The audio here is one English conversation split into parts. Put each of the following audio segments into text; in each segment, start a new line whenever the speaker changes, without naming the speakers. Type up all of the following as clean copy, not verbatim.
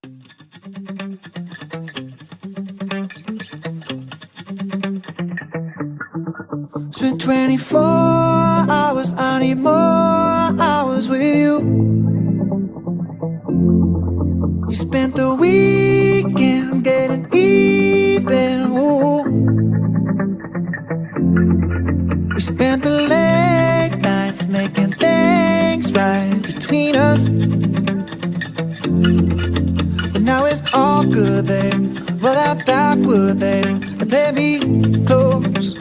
It's been 24 hours, I need more hours with you. You spent the weekend getting even, ooh. We spent the late nights making things right between us. But now it's all good, babe. Roll that backward, babe, and play me close.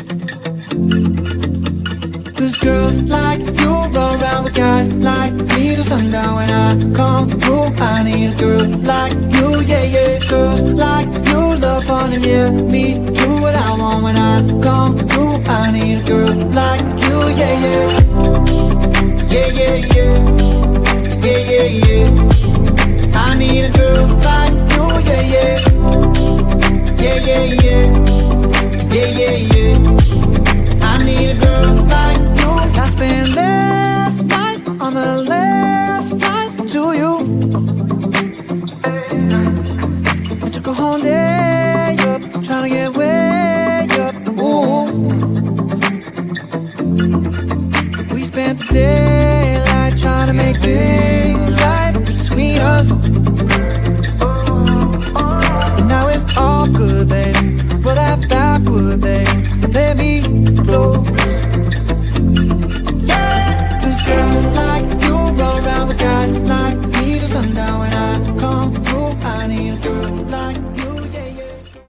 Cause girls like you run around with guys like me till sundown. When I come through, I need a girl like you, yeah, yeah. Girls like you love fun and yeah, me do what I want. When I come through, I need a girl like you, yeah, yeah. Yeah, yeah, yeah. Yeah, yeah, yeah. I need a girl like you, yeah, yeah. Yeah, yeah, yeah. Yeah, yeah, yeah. I need a girl like you. I spent last night on the lake.